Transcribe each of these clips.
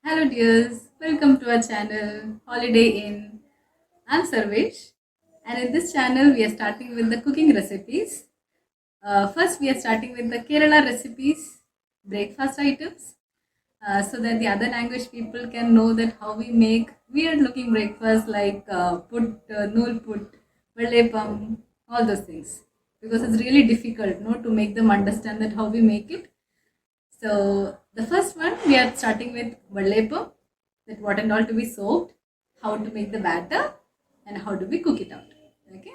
Hello dears, welcome to our channel Holiday Inn. I'm Sarvesh, and in this channel we are starting with the cooking recipes. First we are starting with the Kerala recipes, breakfast items, so that the other language people can know that how we make weird looking breakfast like nool put, vellappam, all those things. Because it's really difficult no, to make them understand that how we make it. So the first one we are starting with vellappam, that what and all to be soaked, how to make the batter, and how do we cook it out. Okay,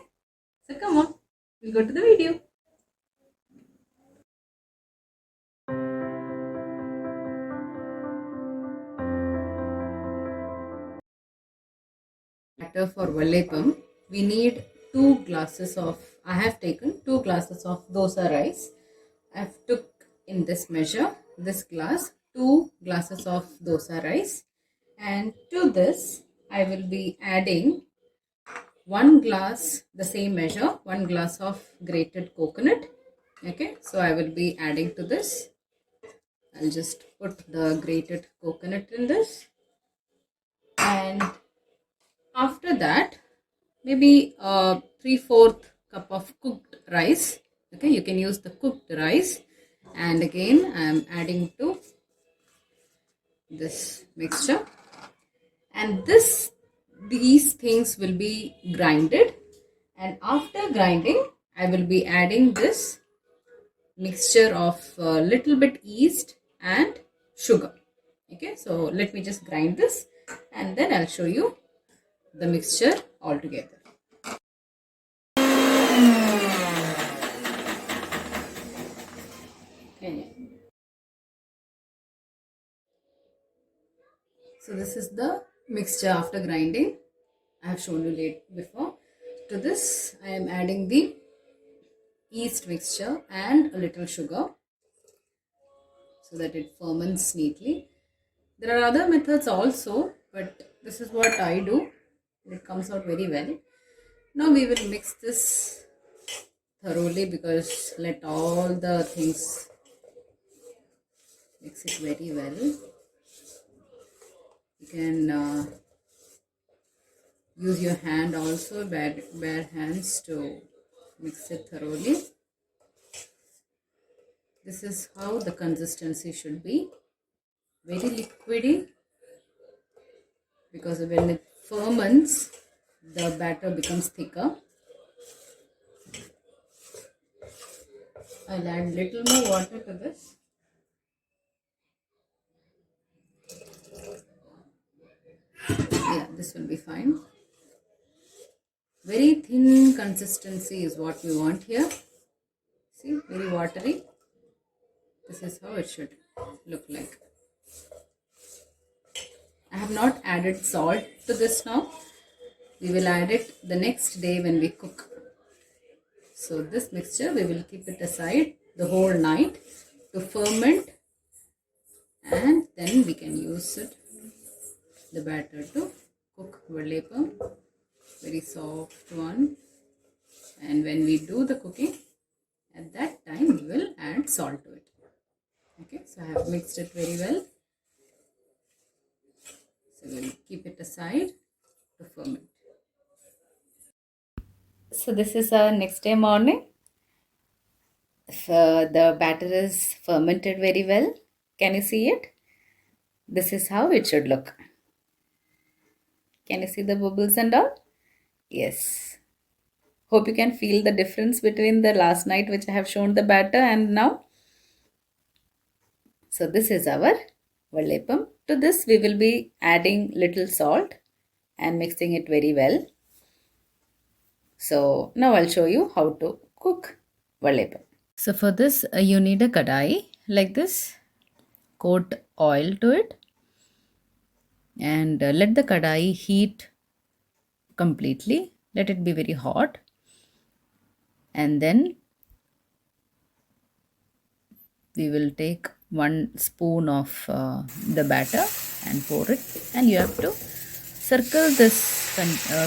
so come on, we'll go to the video. Batter for Vallappam, we need 2 glasses of, I have taken 2 glasses of dosa rice. I've took in this measure, this glass, 2 glasses of dosa rice. And to this, I will be adding 1 glass, the same measure, 1 glass of grated coconut. Okay, so I will be adding to this. I'll just put the grated coconut in this. And after that, maybe a 3/4 cup of cooked rice. Okay, you can use the cooked rice. And again, I am adding to this mixture. And these things will be grinded. And after grinding, I will be adding this mixture of a little bit yeast and sugar. Okay, so let me just grind this and then I'll show you the mixture altogether. Okay. So this is the mixture after grinding. I have shown you late before. To this, I am adding the yeast mixture and a little sugar so that it ferments neatly. There are other methods also, but this is what I do. It comes out very well. Now we will mix this thoroughly, because let all the things mix it very well. You can use your hand also, bare hands, to mix it thoroughly. This is how the consistency should be. Very liquidy, because when it ferments, the batter becomes thicker. I'll add little more water to this. Yeah, this will be fine. Very thin consistency is what we want here. See, very watery. This is how it should look like. I have not added salt to this now. We will add it the next day when we cook. So this mixture, we will keep it aside the whole night to ferment, and then we can use it, the batter, to cook vellappam, very soft one. And when we do the cooking, at that time we will add salt to it. Okay, so I have mixed it very well. So we will keep it aside to ferment. So this is our next day morning. The batter is fermented very well. Can you see it? This is how it should look. Can you see the bubbles and all? Yes. Hope you can feel the difference between the last night which I have shown the batter and now. So this is our vellappam. To this we will be adding little salt and mixing it very well. So now I'll show you how to cook vellappam. So for this you need a kadai like this. Coat oil to it and let the kadai heat completely. Let it be very hot, and then we will take 1 spoon of the batter and pour it, and you have to circle this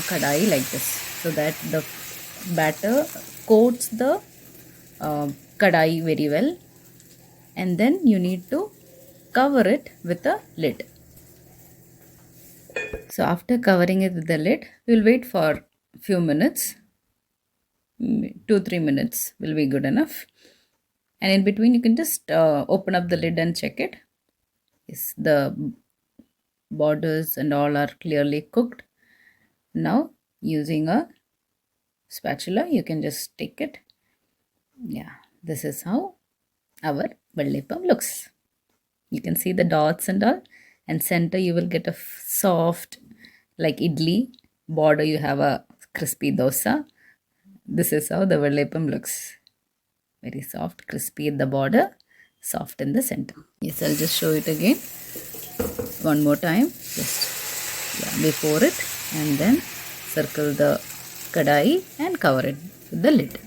kadai like this so that the batter coats the kadai very well, and then you need to cover it with a lid. So after covering it with the lid, we'll wait for few minutes. 2-3 minutes will be good enough. And in between, you can just open up the lid and check it. Yes, the borders and all are clearly cooked. Now, using a spatula, you can just take it. Yeah, this is how our vellappam looks. You can see the dots and all, and center you will get a soft, like idli. Border you have a crispy dosa. This is how the vellappam looks. Very soft, crispy at the border, soft in the center. Yes, I'll just show it again one more time. Just before it, and then circle the kadai and cover it with the lid.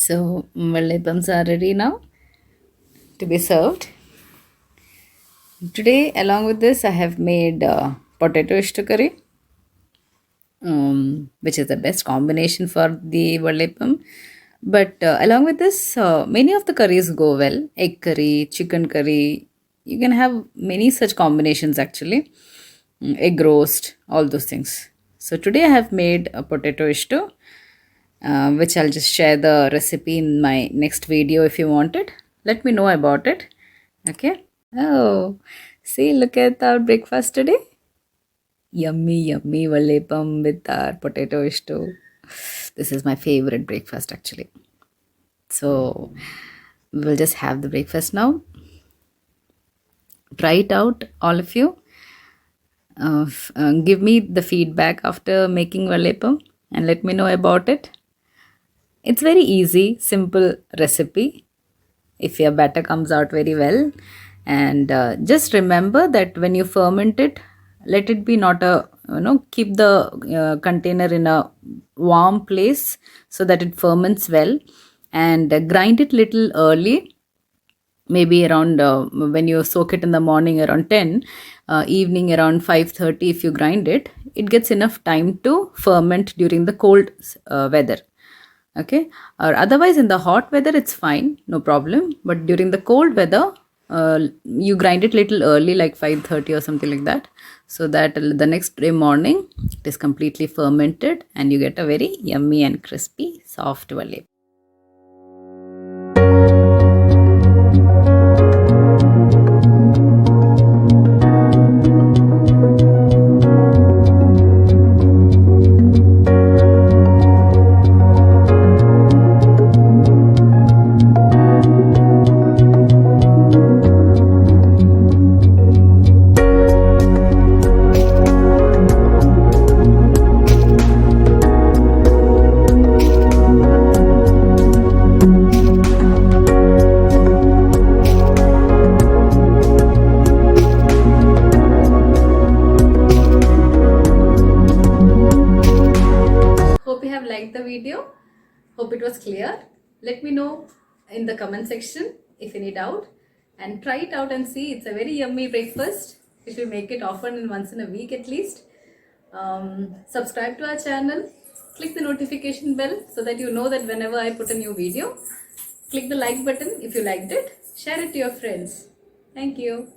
So, vellappams are ready now to be served. Today, along with this, I have made potato stew curry, which is the best combination for the vellappam. But along with this, many of the curries go well. Egg curry, chicken curry. You can have many such combinations actually. Egg roast, all those things. So today I have made a potato stew, which I'll just share the recipe in my next video if you want it. Let me know about it. Okay. Oh, see, look at our breakfast today. Yummy, yummy vellappam with our potato stew. This is my favorite breakfast actually. So we'll just have the breakfast now. Try it out, all of you. Give me the feedback after making vellappam and let me know about it. It's very easy, simple recipe if your batter comes out very well. And just remember that when you ferment it, let it be not a, keep the container in a warm place so that it ferments well, and grind it little early, maybe around when you soak it in the morning around 10, evening around 5:30. If you grind it, it gets enough time to ferment during the cold weather. Okay, or otherwise in the hot weather it's fine, no problem, but during the cold weather, you grind it little early, like 5:30 or something like that, so that the next day morning it is completely fermented and you get a very yummy and crispy soft vellappam. Hope you have liked the video. Hope it was clear. Let me know in the comment section if any doubt, and try it out and see. It's a very yummy breakfast if you make it often and once in a week at least. Subscribe to our channel, click the notification bell so that you know that whenever I put a new video. Click the like button if you liked it. Share it to your friends. Thank you.